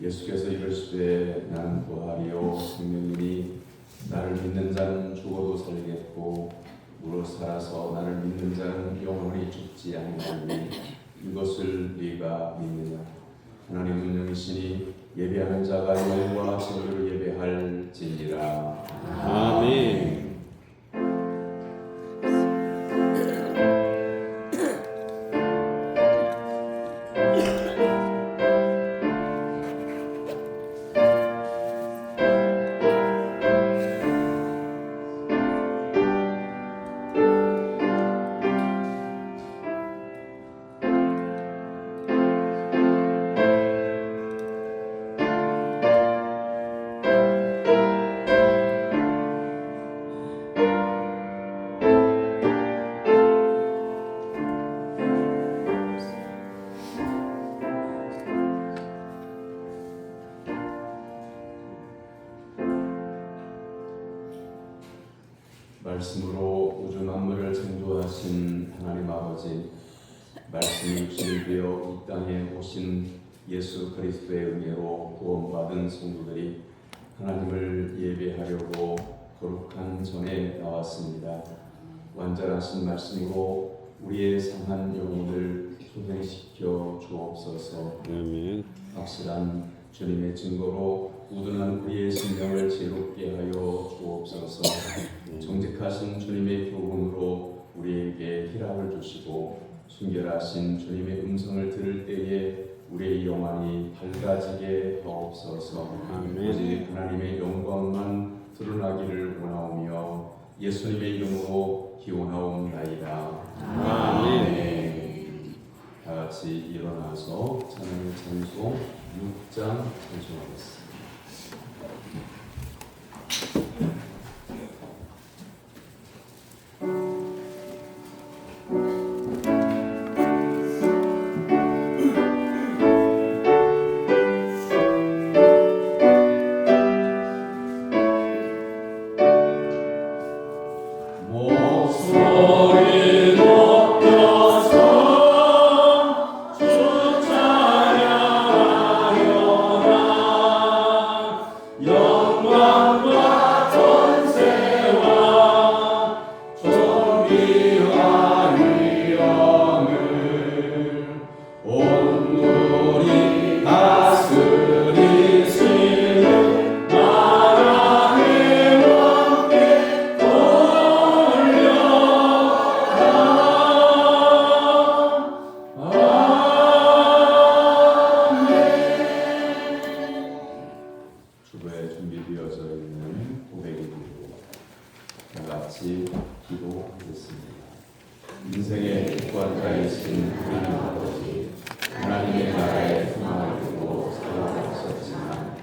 예수께서 이르시되 나는 부활이요 생명이니 나를 믿는 자는 죽어도 살겠고 무릇 살아서 나를 믿는 자는 영원히 죽지 아니하니 이것을 네가 믿느냐. 하나님 운명이시니 예배하는 자가 영과 진리로 예배할지니라. 아멘. 말씀으로 우주 만물을 창조하신 하나님 아버지, 말씀이 육신이 되어 이 땅에 오신 예수 그리스도의 은혜로 구원받은 성도들이 하나님을 예배하려고 거룩한 전에 나왔습니다. 완전하신 말씀으로 우리의 상한 영혼을 소생시켜 주옵소서. 아멘. 확실한 주님의 증거로 우둔한 우리의 생명을 지롭게 하여 주옵소서. 정직하신 주님의 교훈으로 우리에게 희락을 주시고 순결하신 주님의 음성을 들을 때에 우리의 영안이 밝아지게 하옵소서. 오직 하나님의 영광만 드러나기를 원하오며 예수님의 이름으로 기원하옵나이다. 아멘. 다 같이 일어나서 찬양의 찬송 6장 찬송하겠습니다. 주부에 준비되어져 있는 고백이고 다 같이 기도하겠습니다. 인생의 주관자이신 하나님 아버지, 하나님의 나라의 소망을 두고 살아가셨지만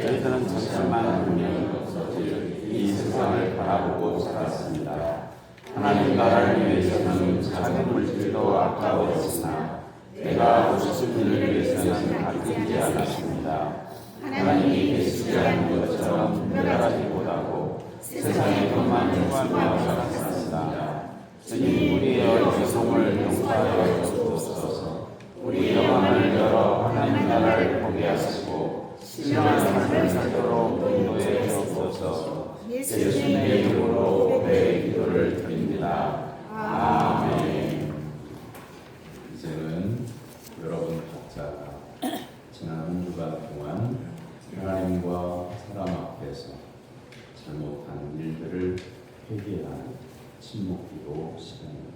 저희들은 잠깐만 분명히 없어질 이 세상을 바라보고 살았습니다. 하나님 나라를 위해서는 작은 물질도 아까웠으나 내가 오실 분을 위해서는 아끼지 않았습니다. 하나님이 계시지 않은 것처럼 특별하기보다도 세상의 것만 추구하며 살았습니다. 주님, 우리의 어리석음을 용서하여 주옵소서. 우리 영혼을 열어 하나님 나라를 보게 하시고 신령한 삶을 살도록 인도해 주옵소서. 예수님의 이름으로 고백의 기도를 드립니다. 아멘. 이제는 여러분 각자가 지난 한 주간 동안 하나님과 사람 앞에서 잘못한 일들을 회개하는 침묵기도 시간입니다.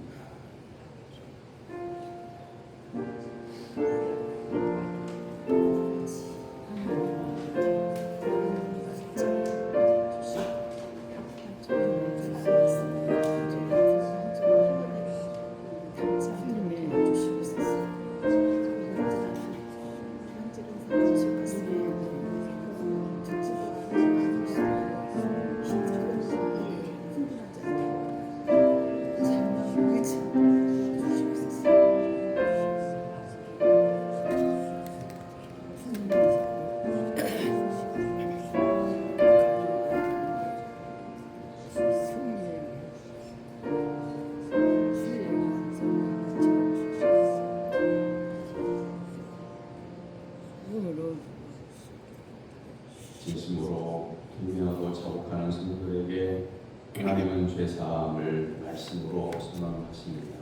진심으로 경외하고 자복하는 성도에게 하나님은 죄사함을 말씀으로 선언하십니다.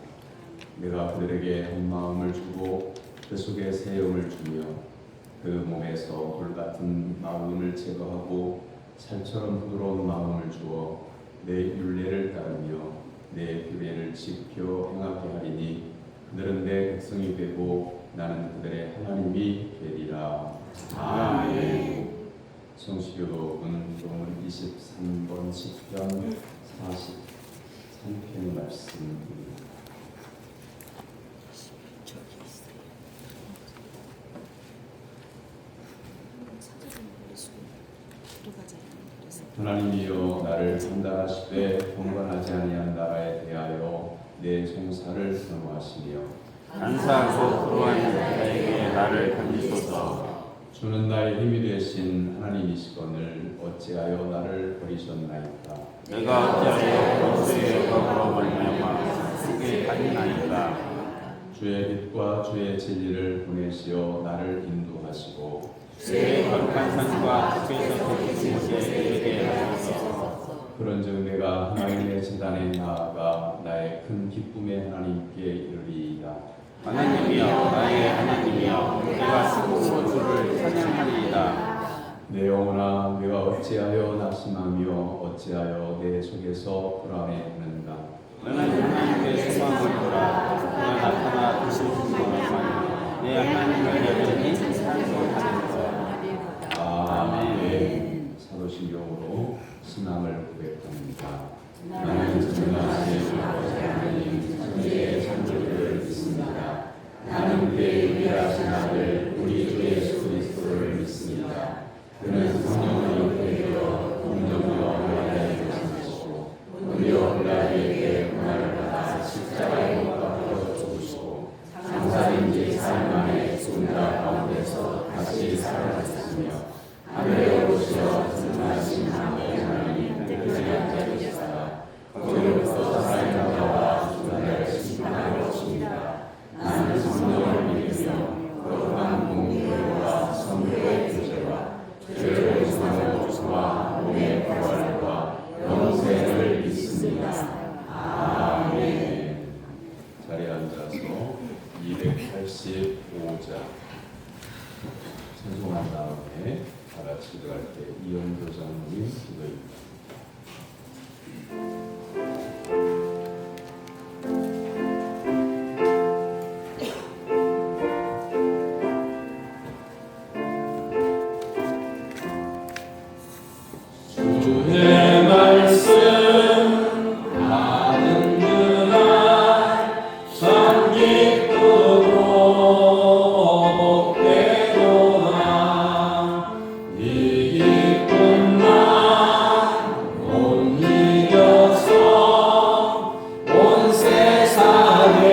내가 그들에게 한 마음을 주고 그 속에 새 영을 주며 그 몸에서 돌같은 마음을 제거하고 살처럼 부드러운 마음을 주어 내 율례를 따르며 내 규례를 지켜 행하게 하리니 그들은 내 백성이 되고 나는 그들의 하나님이 되리라. 아멘. 성시교독은 오늘 23번 시편 43편 말씀입니다. 하나님이여 나를 판단하시되 경건하지 아니한 나라에 대하여 내 송사를 선호하시며 간사하고 그러한 자에게 나를 던지소서. 주는 나의 힘이 되신 하나님이시거늘 어찌하여 나를 버리셨나이까. 내가 어찌하여 원수의 영광으로 말미암아 속에 갇히나이까. 주의 빛과 주의 진리를 보내시어 나를 인도하시고 주의 거룩한 산과 주께서 거룩한 곳에 이르게 하소서. 그런즉 내가 하나님의 제단에 나아가 나의 큰 기쁨의 하나님께 이르리이다. 하나님이여 나의 하나님이여 내가 승으로 주를 찬양하리이다. 내 영혼아 내가 어찌하여 낙심하며 어찌하여 내 속에서 불안해하는가. 너는 하나님께 소망을 두라. 그가 나타나 주실 분이라면 내 하나님을 여전히 찬송하리로다. 아멘. 사도신경으로 신앙을 고백합니다. 나는 전능하신 아버지 하나님 천지의 창조주를 믿습니다. 나는 그의 유일하신 아들 우리 주 예수 그리스도를 믿습니다. 그는 성령으로 잉태되어 공정으로 어머니에 계시고 우리와 빌라도에게 고난을 받아 십자가에 못 박혀 죽으시고 장사된 지 4일 만에 죽은 자 가운데서 다시 살아나셨으며 하늘에 오르시어 전능하신 아버지 하나님 편에 앉아 계시다가 거기로부터 살아있는 자와 죽은 자를 심판하러 오십니다. 나는 성령을 믿으며 거룩한 공의와 성도의 교제와 죄를 용서하는 주와 몸의 부활과 영생을 믿습니다. 아멘. 자리에 앉아서 285자 찬송한 다음에 다 같이 들어갈 때 이영도 장로님 기도입니다. 주의 말씀 나는 그날 참 기쁘고 복되도다. 이 기쁜 날못 이겨서 온 세상에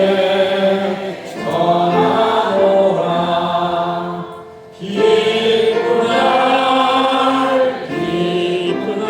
전하노라. 기쁜 날 기쁜 날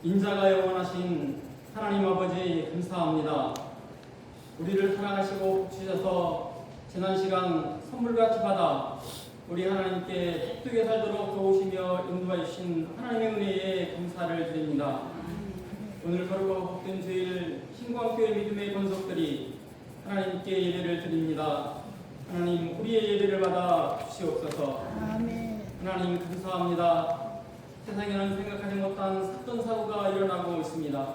인자가 영원하신 하나님 아버지 감사합니다. 우리를 사랑하시고 주셔서 지난 시간 선물같이 받아 우리 하나님께 뜻되게 살도록 도우시며 인도해 주신 하나님의 은혜에 감사를 드립니다. 오늘 거룩하고 복된 주일 신광교회 믿음의 권속들이 하나님께 예배를 드립니다. 하나님 우리의 예배를 받아 주시옵소서. 아멘. 하나님 감사합니다. 세상에는 생각하지 못한 사건 사고가 일어나고 있습니다.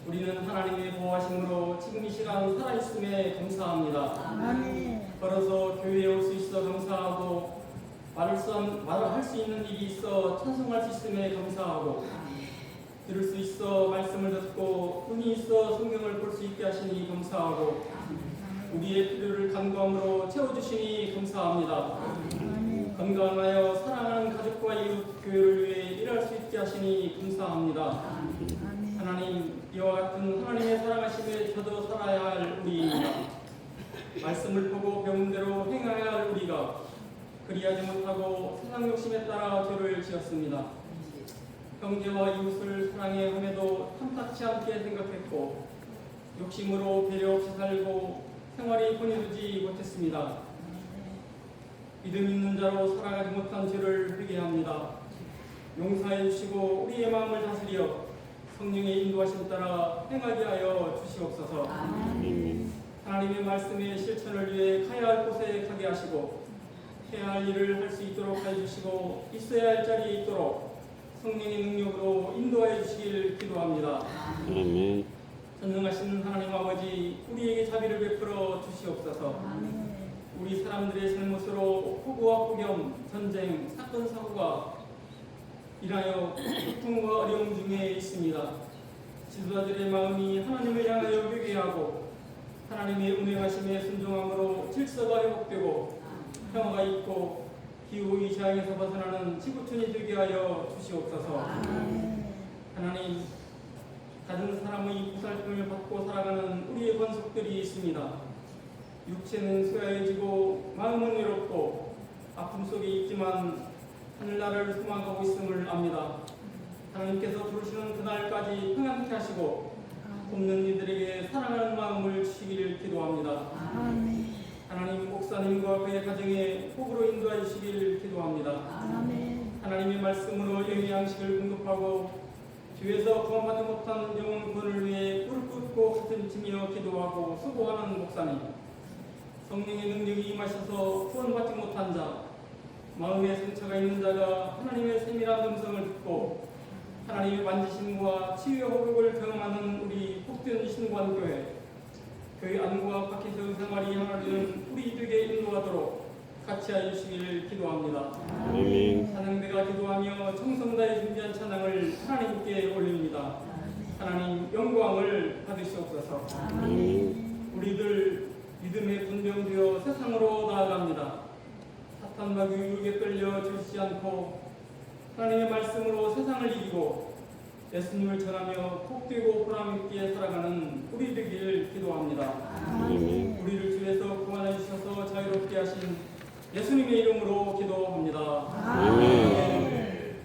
우리는 하나님의 보호하심으로 지금 이 시간 살아있음에 감사합니다. 아멘. 걸어서 교회에 올 수 있어 감사하고 말을 할 수 있는 일이 있어 찬송할 수 있음에 감사하고 들을 수 있어 말씀을 듣고 눈이 있어 성경을 볼 수 있게 하시니 감사하고 우리의 필요를 간구함으로 채워주시니 감사합니다. 아멘. 건강하여 사랑하는 가족과 이웃 교회를 위해 일할 수 있게 하시니 감사합니다. 아멘. 하나님 이와 같은 하나님의 사랑하심에 저도 살아야 할 우리입니다. 말씀을 보고 배운 대로 행해야 할 우리가 그리하지 못하고 세상 욕심에 따라 죄를 지었습니다. 형제와 이웃을 사랑해 함에도 탐탁치 않게 생각했고 욕심으로 배려 없이 살고 생활이 본이루지 못했습니다. 믿음 있는 자로 살아가지 못한 죄를 회개합니다. 용서해 주시고 우리의 마음을 다스려 성령의 인도하심 따라 행하게 하여 주시옵소서. 하나님의 말씀의 실천을 위해 가야 할 곳에 가게 하시고 해야 할 일을 할 수 있도록 해주시고 있어야 할 자리에 있도록 성령의 능력으로 인도해 주시길 기도합니다. 아멘. 전능하신 하나님 아버지 우리에게 자비를 베풀어 주시옵소서. 우리 사람들의 잘못으로 폭우와 폭염, 전쟁, 사건, 사고가 인하여 고통과 어려움 중에 있습니다. 지도자들의 마음이 하나님을 향하여 회개하고 하나님의 운행하심에 순종함으로 질서가 회복되고 평화가 있고 기후의 재앙에서 벗어나는 지구촌이 되게 하여 주시옵소서. 하나님 다른 사람의 보살핌을 받고 살아가는 우리의 권속들이 있습니다. 육체는 쇠하여지고 마음은 외롭고 아픔 속에 있지만 하늘나라를 소망하고 있음을 압니다. 하나님께서 부르시는 그날까지 평안케 하시고 돕는 이들에게 사랑하는 마음을 주시기를 기도합니다. 아멘. 하나님 목사님과 그의 가정에 복으로 인도해 주시기를 기도합니다. 아멘. 하나님의 말씀으로 영의 양식을 공급하고 주에서 구원받지 못한 영혼 구원을 위해 뿔 꿇고 가슴 치며 기도하고 수고하는 목사님, 성령의 능력이 임하셔서 구원받지 못한 자, 마음에 상처가 있는 자가 하나님의 세밀한 음성을 듣고 하나님의 만지심과 치유의 호흡을 경험하는 우리 복된 신관교회, 교회 안과 밖에서 생활이 하나되는 우리들에게 인도하도록 같이 하여 주시기를 기도합니다. 아멘. 찬양대가 기도하며 청성다에 준비한 찬양을 하나님께 올립니다. 하나님 영광을 받으시옵소서. 아멘. 우리들 믿음에 분명되어 세상으로 나아갑니다. 사탄과 유혹에 끌려 주시지 않고 하나님의 말씀으로 세상을 이기고 예수님을 전하며 복되고 보람있게 살아가는 우리 되기를 기도합니다. 아멘. 우리를 주에서 구원해 주셔서 자유롭게 하신 예수님의 이름으로 기도합니다. 아멘.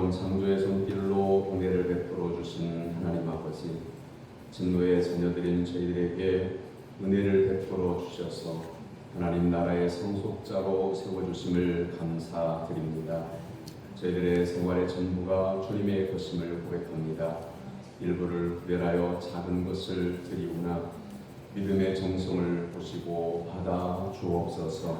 자비로운 창조의 손길로 은혜를 베풀어 주신 하나님 아버지, 진노의 자녀들인 저희들에게 은혜를 베풀어 주셔서 하나님 나라의 상속자로 세워주심을 감사드립니다. 저희들의 생활의 전부가 주님의 것임을 고백합니다. 일부를 구별하여 작은 것을 드리우나 믿음의 정성을 보시고 받아 주옵소서.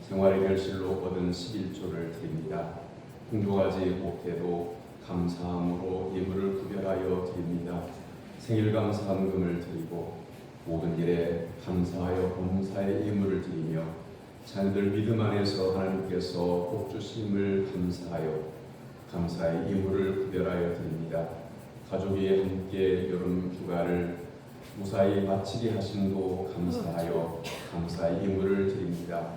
생활의 결실로 얻은 11조를 드립니다. 풍족하지 못해도 감사함으로 예물을 구별하여 드립니다. 생일 감사금을 드리고 모든 일에 감사하여 범사의 예물을 드리며 자녀들 믿음 안에서 하나님께서 복 주심을 감사하여 감사의 예물을 구별하여 드립니다. 가족이 함께 여름 휴가를 무사히 마치게 하심도 감사하여 감사의 예물을 드립니다.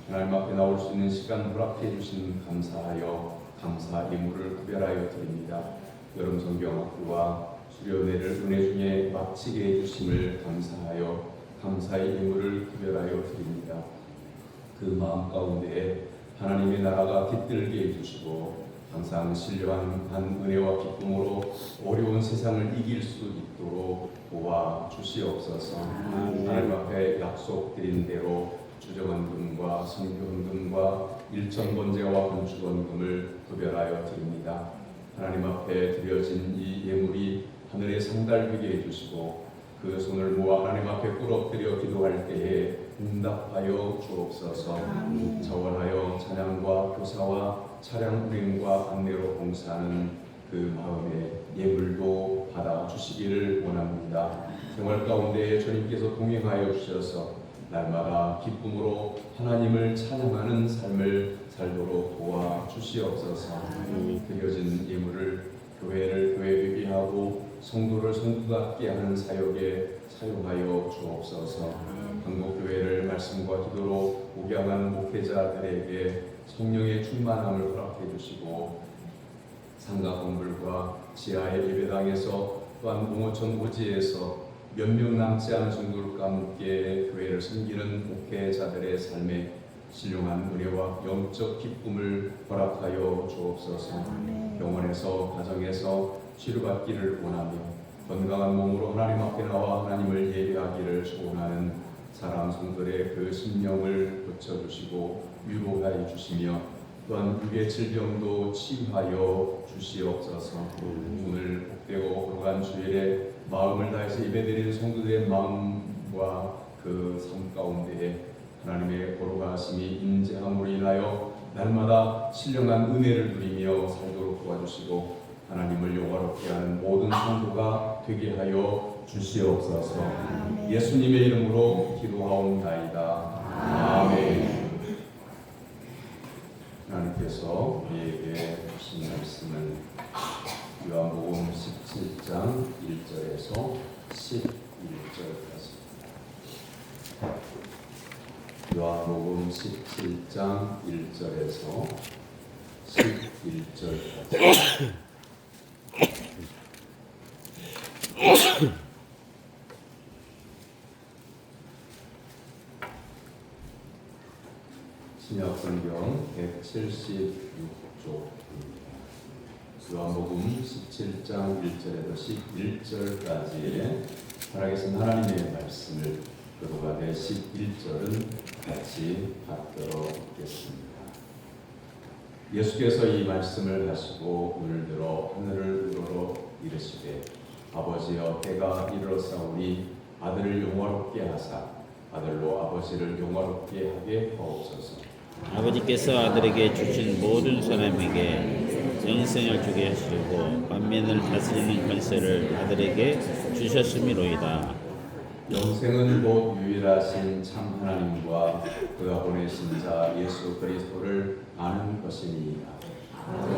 하나님 앞에 나올 수 있는 시간 허락해 주신 감사하여 감사 예물을 구별하여 드립니다. 여름 성경학교와 수련회를 은혜 중에 마치게 해주심을 감사하여 감사의 예물을 구별하여 드립니다. 그 마음 가운데 하나님의 나라가 깃들게 해주시고 항상 신령한 은혜와 기쁨으로 어려운 세상을 이길 수 있도록 도와주시옵소서. 하나님 앞에 약속드린 대로 주정헌금과 성교헌금과 일천번제와 건축헌금을 구별하여 드립니다. 하나님 앞에 드려진 이 예물이 하늘에 상달되게 해주시고 그 손을 모아 하나님 앞에 꿇어뜨려 기도할 때에 응답하여 주옵소서. 자원하여 찬양과 교사와 차량 운행과 안내로 봉사하는 그 마음의 예물도 받아주시기를 원합니다. 생활 가운데 주님께서 동행하여 주셔서 날마다 기쁨으로 하나님을 찬양하는 삶을 살도록 도와주시옵소서. 드려진 예물을 교회를 교회되게 하고 성도를 성도답게 하는 사역에 사용하여 주옵소서. 한국교회를 말씀과 기도로 목양하는 목회자들에게 성령의 충만함을 허락해 주시고 상가 건물과 지하의 예배당에서 또한 농어촌 오지에서 몇 명 남지 않은 성도들과 함께 교회를 섬기는 목회자들의 삶에 신령한 은혜와 영적 기쁨을 허락하여 주옵소서. 병원에서 가정에서 치료받기를 원하며 건강한 몸으로 하나님 앞에 나와 하나님을 예배하기를 소원하는 사랑 성들의 그 심령을 고쳐주시고 위로하여 주시며 또한 육의 질병도 치유하여 주시옵소서. 오늘 복되고 거룩한 주일에 마음을 다해서 예배드리는 성도들의 마음과 그 삶 가운데에 하나님의 거룩하심이 임재함으로 인하여 날마다 신령한 은혜를 누리며 살도록 도와주시고 하나님을 영화롭게 하는 모든 성도가 되게 하여 주시옵소서. 예수님의 이름으로 기도하옵나이다. 아멘. 하나님께서 우리에게 주신 말씀은 요한복음 17장 1절에서 11절까지. 요한복음 17장 1절에서 11절까지. 신약성경 176쪽 요한복음 17장 1절에서 11절까지의 살아계신 하나님의 말씀을 교도가 된 11절은 같이 받들어 보겠습니다. 예수께서 이 말씀을 하시고 오늘 들어 하늘을 우러러 이르시되 아버지여 때가 이르렀사오니 아들을 영화롭게 하사 아들로 아버지를 영화롭게 하게 하옵소서. 아버지께서 아들에게 주신 모든 사람에게 영생을 주게 하시려고 만민을 다스리는 권세를 아들에게 주셨음이로이다. 영생은 곧 유일하신 참 하나님과 그가 보내신 자 예수 그리스도를 아는 것이니이다.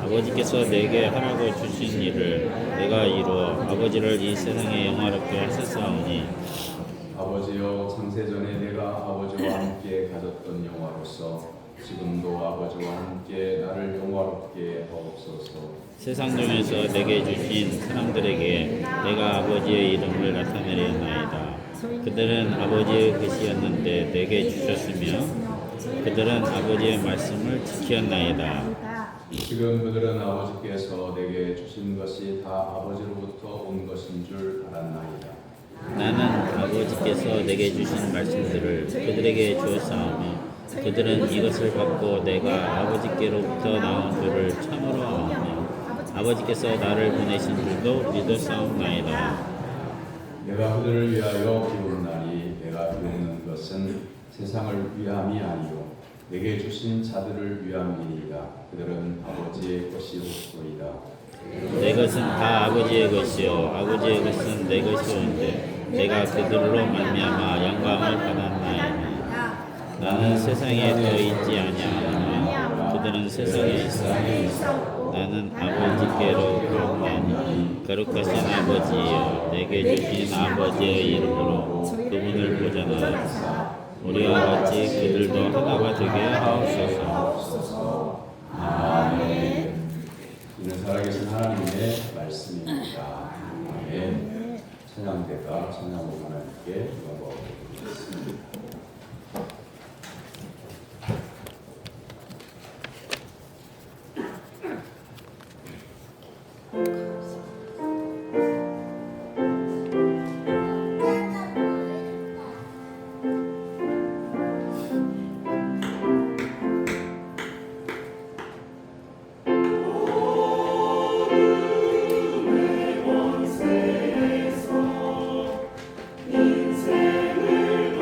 아버지께서 내게 하라고 주신 일을 내가 이루어 아버지를 이 세상에 영화롭게 하셨사오니 아버지여 창세전에 내가 아버지와 함께 가졌던 영화로서 지금도 아버지와 함께 나를 영화롭게 하옵소서. 세상 중에서 내게 주신 사람들에게 내가 아버지의 이름을 나타내려나이다. 그들은 아버지의 것이었는데 내게 주셨으며 그들은 아버지의 말씀을 지켰나이다. 지금 그들은 아버지께서 내게 주신 것이 다 아버지로부터 온 것인 줄 알았나이다. 나는 아버지께서 내게 주신 말씀들을 그들에게 주었사오며 그들은 이것을 받고 내가 아버지께로부터 나온 줄을 참으로 아오며 아버지께서 나를 보내신 줄도 믿었사옵나이다. 내가 그들을 위하여 비오는 내가 비오는 것은 세상을 위함이 아니요 내게 주신 자들을 위함이니이다. 그들은 아버지의 것이 옳소이다. 내 것은 다 아버지의 것이요 아버지의 것은 내 것이온데 내가 그들로 말미암아 영광을 받았나이다. 나는 세상에 더 있지 아니하노니 그들은 세상에 있어. 나는 아버지께로 들어가니 거룩하신 아버지여 내게 주신 아버지의 이름으로 그분을 보잖아. 우리와 같이 그들도 하나가 되게 하옵소서. 아멘. 이는 살아계신 하나님의 말씀입니다. 아멘. 찬양대가 찬양으로 하나님께 영광을 드리겠습니다. 인생을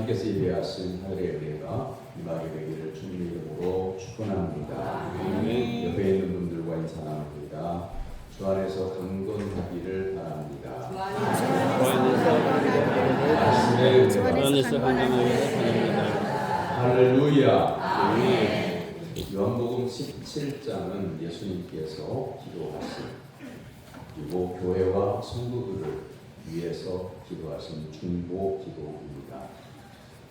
하나님께서 예배하신 하늘의 은혜가 임하게 되기를 주님의 이름으로 축원합니다. 옆에 있는 분들과 인사 나눕니다. 주 안에서 강건하기를 바랍니다. 주 안에서 강건하기를 바랍니다. 할렐루야. 요한복음 17장은 예수님께서 기도하신, 그리고 교회와 성도들을 위해서 기도하신 중보 기도입니다.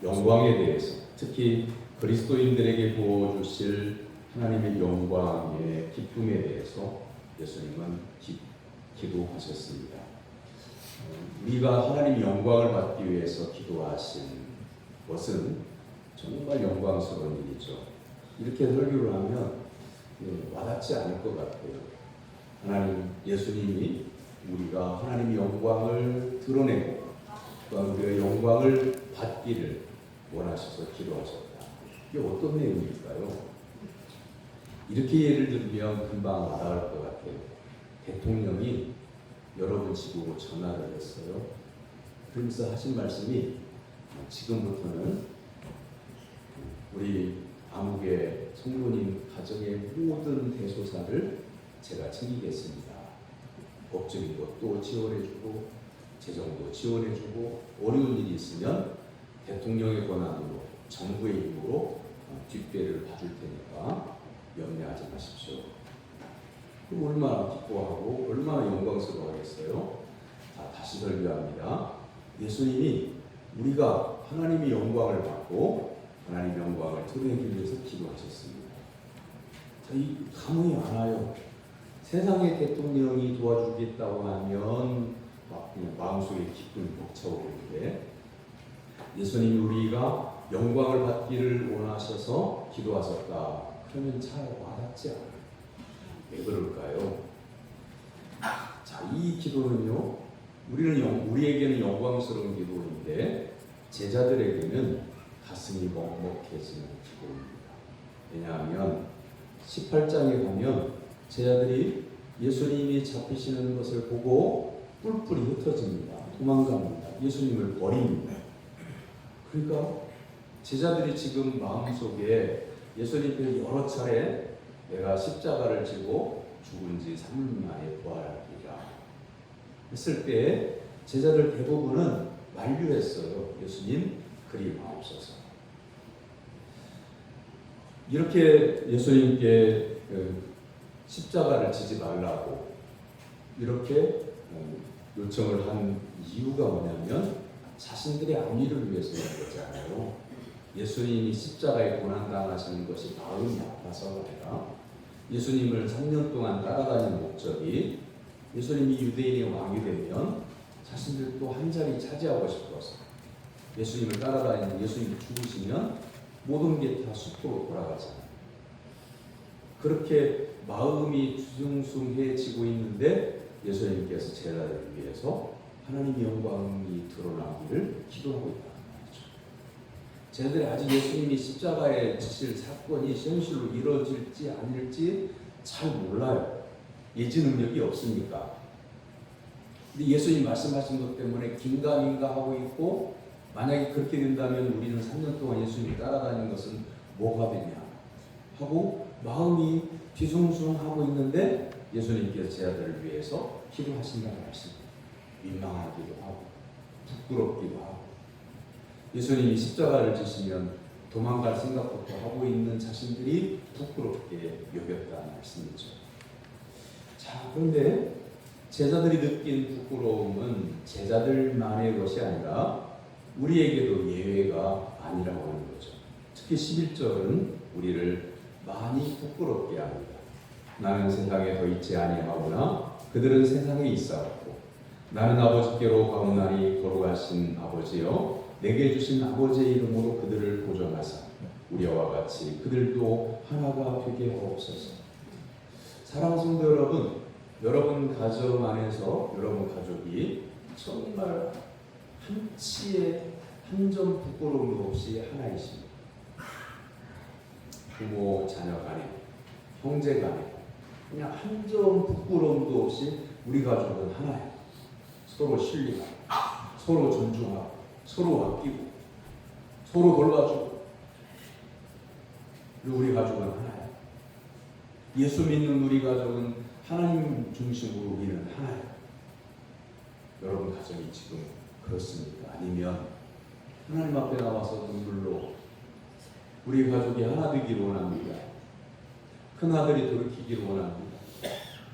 영광에 대해서, 특히 그리스도인들에게 부어주실 하나님의 영광의 기쁨에 대해서 예수님은 기도하셨습니다. 우리가 하나님의 영광을 받기 위해서 기도하신 것은 정말 영광스러운 일이죠. 이렇게 설교를 하면 와닿지 않을 것 같아요. 하나님, 예수님이 우리가 하나님의 영광을 드러내고 또한 우리가 영광을 받기를 원하셔서 기도하셨다. 이게 어떤 내용일까요? 이렇게 예를 들면 금방 와닿을 것 같아요. 대통령이 여러분 집으로 전화를 했어요. 그러면서 하신 말씀이 지금부터는 우리 암흑의 성도님 가정의 모든 대소사를 제가 챙기겠습니다. 법적인 것도 지원해주고 재정도 지원해주고 어려운 일이 있으면 대통령의 권한으로 정부의 힘으로 뒷배를 봐줄 테니까 염려하지 마십시오. 그럼 얼마나 기뻐하고 얼마나 영광스러워하겠어요? 다시 설교합니다. 예수님이 우리가 하나님의 영광을 받고 하나님의 영광을 드러내기 위해서 기도하셨습니다. 이 감흥이 안 와요. 세상의 대통령이 도와주겠다고 하면 막 그냥 마음속에 기쁨이 벅차오르는데, 예수님이 우리가 영광을 받기를 원하셔서 기도하셨다. 그러면 잘 와닿지 않아요. 왜 그럴까요? 자, 이 기도는요, 우리에게는 영광스러운 기도인데 제자들에게는 가슴이 먹먹해지는 기도입니다. 왜냐하면 18장에 보면 제자들이 예수님이 잡히시는 것을 보고 뿔뿔이 흩어집니다. 도망갑니다. 예수님을 버립니다. 그러니까 제자들이 지금 마음속에 예수님을 여러 차례 내가 십자가를 지고 죽은 지 3일 만에 부활하리라 했을 때 제자들 대부분은 만류했어요. 예수님 그리 마옵소서. 이렇게 예수님께 십자가를 지지 말라고 이렇게 요청을 한 이유가 뭐냐면 자신들의 안위를 위해서 그런 거지 않아요. 예수님이 십자가에 고난당하시는 것이 마음이 아파서가 아니라 예수님을 3년 동안 따라다니는 목적이 예수님이 유대인의 왕이 되면 자신들도 한 자리 차지하고 싶어서 예수님을 따라다니는, 예수님이 죽으시면 모든 게 다 숲으로 돌아가잖아요. 그렇게 마음이 주중숭해지고 있는데 예수님께서 제자들을 위해서 하나님의 영광이 드러나기를 기도하고 있다는 말이죠. 제자들이 아직 예수님이 십자가에 지실 사건이 현실로 이루어질지 아닐지 잘 몰라요. 예지 능력이 없으니까. 근데 예수님 말씀하신 것 때문에 긴가민가하고 있고, 만약에 그렇게 된다면 우리는 3년 동안 예수님을 따라다니는 것은 뭐가 되냐 하고 마음이 뒤숭숭하고 있는데 예수님께서 제자들을 위해서 기도하신다는 말씀입니다. 민망하기도 하고 부끄럽기도 하고, 예수님이 십자가를 지시면 도망갈 생각부터 하고 있는 자신들이 부끄럽게 여겼다는 말씀이죠. 자, 그런데 제자들이 느낀 부끄러움은 제자들만의 것이 아니라 우리에게도 예외가 아니라고 하는 거죠. 특히 11절은 우리를 많이 부끄럽게 합니다. 나는 세상에 더 있지 아니하오나 그들은 세상에 있사옵고 나는 아버지께로 가옵나니 거룩하신 아버지여 내게 주신 아버지의 이름으로 그들을 보존하사 우리와 같이 그들도 하나가 되게 하옵소서. 사랑하는 성도 여러분, 여러분 가정 안에서 여러분 가족이 정말 한치의 한 점 부끄러움도 없이 하나이십니다. 부모 자녀 간에, 형제 간에 그냥 한 점 부끄러움도 없이 우리 가족은 하나예요. 서로 신뢰하고 서로 존중하고 서로 아끼고 서로 돌봐주고. 그리고 우리 가족은 하나예요. 예수 믿는 우리 가족은 하나님 중심으로 우리는 하나예요. 여러분 가정이 지금 그렇습니까? 아니면 하나님 앞에 나와서 눈물로 우리 가족이 하나 되기를 원합니다. 큰아들이 돌이키기를 원합니다.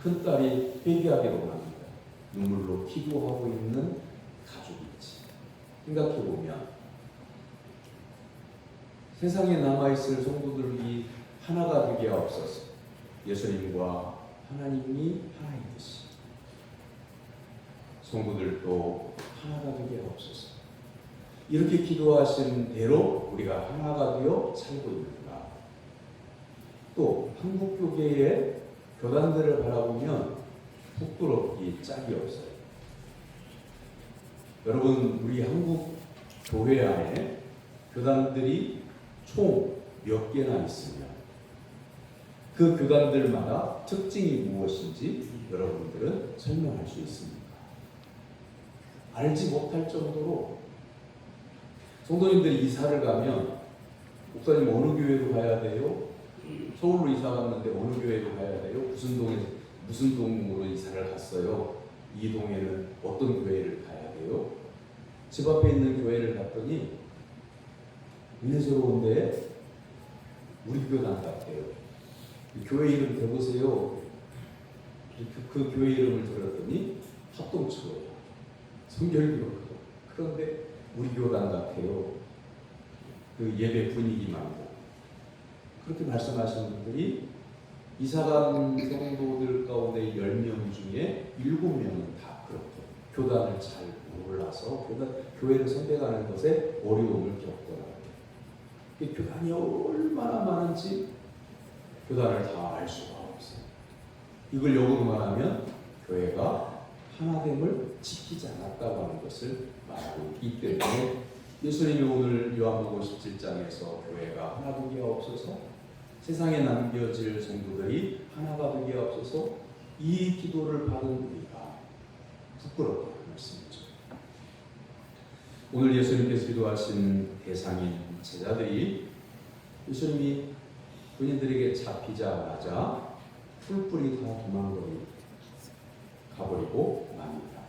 큰딸이 회개하기를 원합니다. 눈물로 기도하고 있는 가족이지. 생각해보면 세상에 남아있을 성도들이 하나가 되게 없어서 예수님과 하나님이 하나인 듯이 성도들도 하나가 되게 없어서 이렇게 기도하신 대로 우리가 하나가 되어 살고 있는가. 또 한국교계의 교단들을 바라보면 부끄럽기 짝이 없어요. 여러분 우리 한국 교회 안에 교단들이 총 몇 개나 있으면 그 교단들마다 특징이 무엇인지 여러분들은 설명할 수 있습니까? 알지 못할 정도로 성도님들이 이사를 가면 목사님 어느 교회로 가야 돼요? 서울로 이사 갔는데 어느 교회로 가야 돼요? 무슨 동으로 이사를 갔어요? 이 동에는 어떤 교회를 가야 돼요? 집 앞에 있는 교회를 갔더니 은혜스러운데 우리 교단 같아요. 교회 이름 대보세요. 그 교회 이름을 들었더니 합동처예요. 성결교회거든. 그런데 우리 교단 같아요. 그 예배 분위기만. 그렇게 말씀하시는 분들이 이사간 성도들 가운데 10명 중에 7명은 다 그렇게 교단을 잘 몰라서 교회를 선택하는 것에 어려움을 겪더라고요. 교단이 얼마나 많은지 교단을 다 알 수가 없어요. 이걸 역으로 말하면 교회가 하나됨을 지키지 않았다고 하는 것을 말하고 있기 때문에 예수님이 오늘 요한복음 17장에서 교회가 하나 되기가 없어서 세상에 남겨질 성도들이 하나가 되기가 없어서 이 기도를 받은 우리가 부끄럽다는 말씀이죠. 오늘 예수님께서 기도하신 대상인 제자들이 예수님이 본인들에게 잡히자마자 풀뿌리 다 가버리고 맙니다.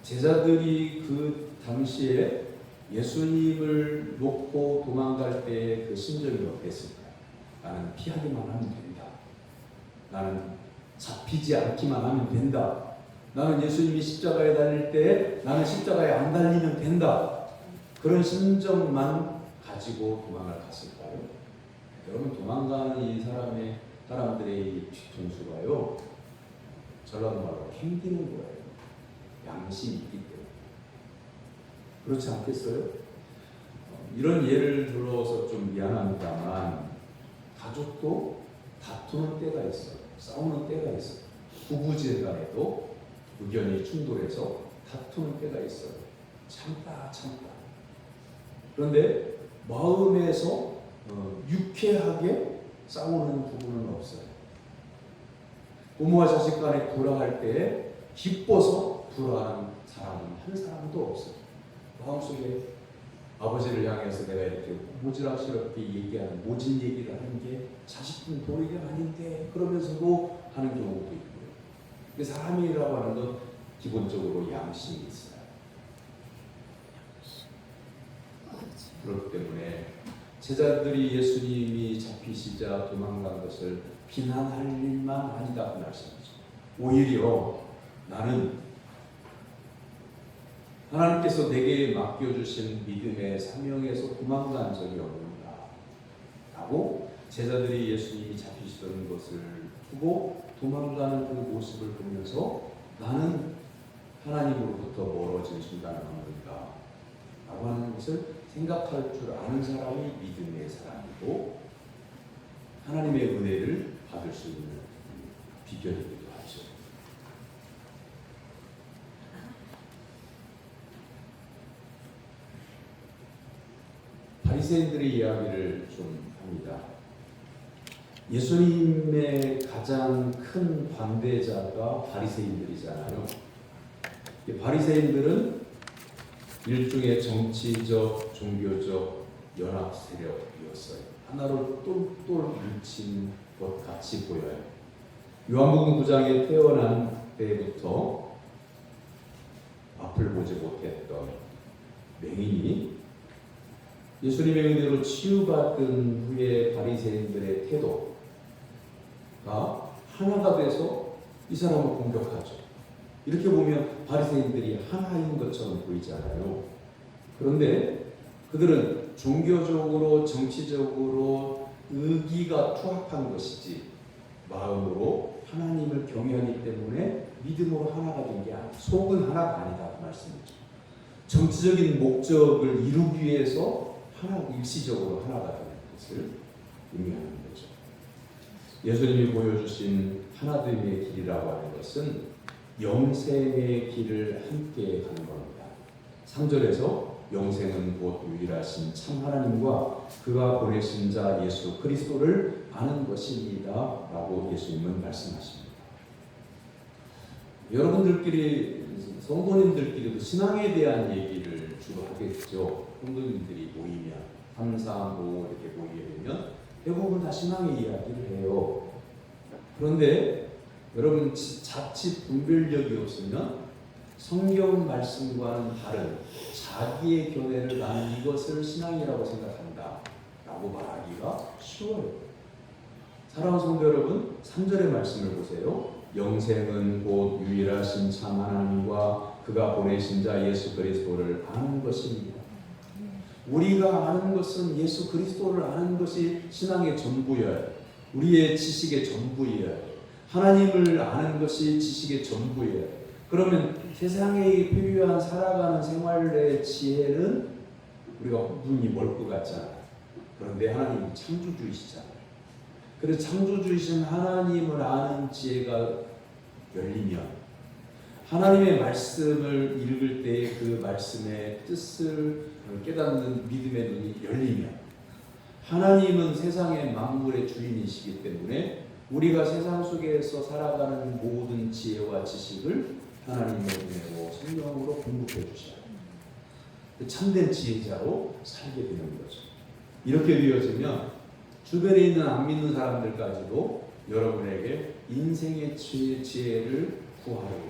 제자들이 그 당시에 예수님을 놓고 도망갈 때의 그 심정이 어땠을까요? 나는 피하기만 하면 된다. 나는 잡히지 않기만 하면 된다. 나는 예수님이 십자가에 달릴 때 나는 십자가에 안 달리면 된다. 그런 심정만 가지고 도망을 갔을까요? 여러분 도망가는 이 사람들의 이 뒤통수가요. 전라도 말로 캥기는 거예요. 양심이 있기 때문에. 그렇지 않겠어요? 이런 예를 들어서 좀 미안합니다만 가족도 다투는 때가 있어요. 싸우는 때가 있어요. 부부지간에도 의견이 충돌해서 다투는 때가 있어요. 참다. 그런데 마음에서 유쾌하게 싸우는 부분은 없어요. 부모와 자식 간에 불화할 때 기뻐서 불화하는 사람은 한 사람도 없어요. 마음속에 아버지를 향해서 내가 이렇게 모질락스럽게 얘기하는 모진 얘기를 하는 게 자식은 도리가 아닌데 그러면서도 하는 경우도 있고요. 근데 사람이라고 하는 건 기본적으로 양심이 있어요. 그렇기 때문에 제자들이 예수님이 잡히시자 도망간 것을 비난할 일만 아니다 그 말씀이죠. 오히려 나는 하나님께서 내게 맡겨주신 믿음의 사명에서 도망간 적이 없는가 라고 제자들이 예수님이 잡히시던 것을 보고 도망가는 그 모습을 보면서 나는 하나님으로부터 멀어진 순간을 없는가 라고 하는 것을 생각할 줄 아는 사람이 믿음의 사람이고 하나님의 은혜를 받을 수 있는 비결이기도 하죠. 바리새인들의 이야기를 좀 합니다. 예수님의 가장 큰 반대자가 바리새인들이잖아요. 바리새인들은 일종의 정치적, 종교적 연합 세력이었어요. 하나로 똘똘 뭉친 것 같이 보여요. 요한복음 9장에 태어난 때부터 앞을 보지 못했던 맹인이 예수님의 은혜로 치유받은 후에 바리새인들의 태도가 하나가 돼서 이 사람을 공격하죠. 이렇게 보면 바리새인들이 하나인 것처럼 보이잖아요. 그런데 그들은 종교적으로 정치적으로 의기가 투합한 것이지 마음으로 하나님을 경외하기 때문에 믿음으로 하나가 된 게 아니라 속은 하나가 아니다 그 말씀이죠. 정치적인 목적을 이루기 위해서 하나 일시적으로 하나가 되는 것을 의미하는 거죠. 예수님이 보여주신 하나됨의 길이라고 하는 것은 영생의 길을 함께 가는 겁니다. 3절에서 영생은 곧 유일하신 참 하나님과 그가 보내신 자 예수 그리스도를 아는 것입니다 라고 예수님은 말씀하십니다. 여러분들끼리 성도님들끼리도 신앙에 대한 얘기를 주로 하겠죠. 성도님들이 모이면 3, 4, 5 이렇게 모이게 되면 대부분 다 신앙의 이야기를 해요. 그런데 여러분 자칫 분별력이 없으면 성경 말씀과는 다른 자기의 견해를 나는 이것을 신앙이라고 생각한다 라고 말하기가 쉬워요. 사랑하는 성도 여러분, 3절의 말씀을 보세요. 영생은 곧 유일하신 참 하나님과 그가 보내신 자 예수 그리스도를 아는 것입니다. 우리가 아는 것은 예수 그리스도를 아는 것이 신앙의 전부여야 해요. 우리의 지식의 전부여야 해요. 하나님을 아는 것이 지식의 전부여야 해요. 그러면 세상에 필요한 살아가는 생활의 지혜는 우리가 눈이 멀 것 같잖아요. 그런데 하나님은 창조주이시잖아요. 그래서 창조주이신 하나님을 아는 지혜가 열리면 하나님의 말씀을 읽을 때 그 말씀의 뜻을 깨닫는 믿음의 눈이 열리면 하나님은 세상의 만물의 주인이시기 때문에 우리가 세상 속에서 살아가는 모든 지혜와 지식을 하나님의 은혜로 성령으로 공급해 주셔요. 참된 지혜자로 살게 되는 거죠. 이렇게 되어지면 주변에 있는 안 믿는 사람들까지도 여러분에게 인생의 지혜를 구하려고 해요.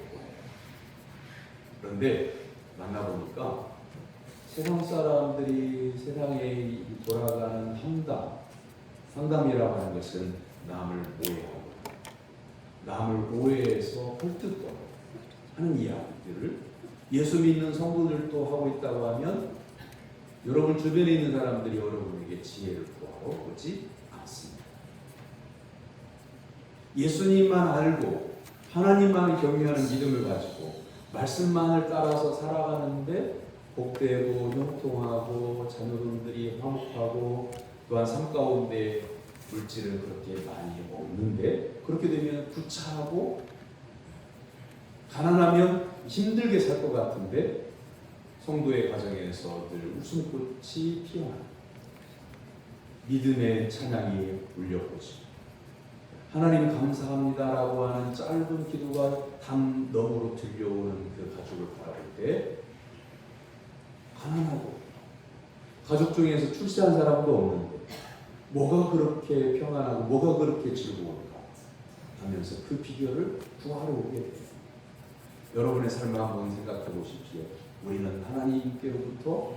그런데 만나보니까 세상 사람들이 세상에 돌아가는 상담이라고 하는 것은 남을 오해하고 남을 오해해서 헐뜯고 하는 이야기들을 예수 믿는 성도들도 하고 있다고 하면 여러분 주변에 있는 사람들이 여러분에게 지혜를 구하러 오지 않습니다. 예수님만 알고 하나님만을 경외하는 믿음을 가지고 말씀만을 따라서 살아가는데 복되고 형통하고 자녀분들이 화목하고 또한 삶 가운데 물질을 그렇게 많이 없는데 그렇게 되면 구차하고 가난하면 힘들게 살 것 같은데 성도의 가정에서 늘 웃음꽃이 피어나는 믿음의 찬양이 울려오죠. 하나님 감사합니다라고 하는 짧은 기도가 담 너머로 들려오는 그 가족을 바라볼 때 가난하고 가족 중에서 출세한 사람도 없는데 뭐가 그렇게 평안하고 뭐가 그렇게 즐거운가 하면서 그 비결을 구하러 오게 돼요. 여러분의 삶을 한번 생각해 보십시오. 우리는 하나님께로부터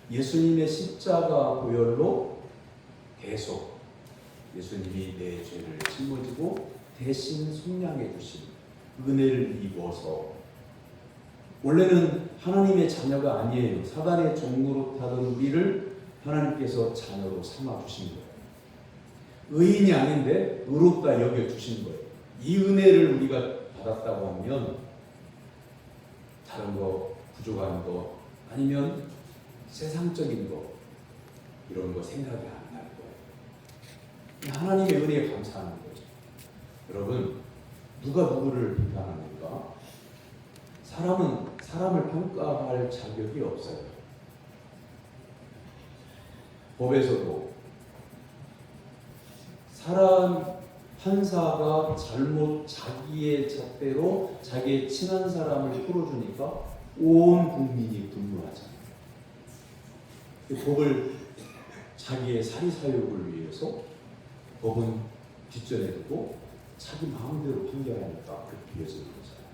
예수님의 십자가 보혈로 계속 예수님이 내 죄를 짊어지고 대신 속량해 주신 은혜를 입어서 원래는 하나님의 자녀가 아니에요. 사단의 종으로 타던 우리를 하나님께서 자녀로 삼아 주신 거예요. 의인이 아닌데 의롭다 여겨 주신 거예요. 이 은혜를 우리가 받았다고 하면 다른 거 부족한 거 아니면 세상적인 거 이런 거 생각이 안 날 거예요. 하나님의 은혜에 감사하는 거죠. 여러분 누가 누구를 비판합니까? 사람은 사람을 평가할 자격이 없어요. 법에서도 사람 판사가 잘못 자기의 잣대로 자기의 친한 사람을 풀어주니까 온 국민이 분노하잖아요. 그 법을 자기의 사리사욕을 위해서 법은 뒷전에 두고 자기 마음대로 판결하니까 그렇게 되어지는 거잖아요.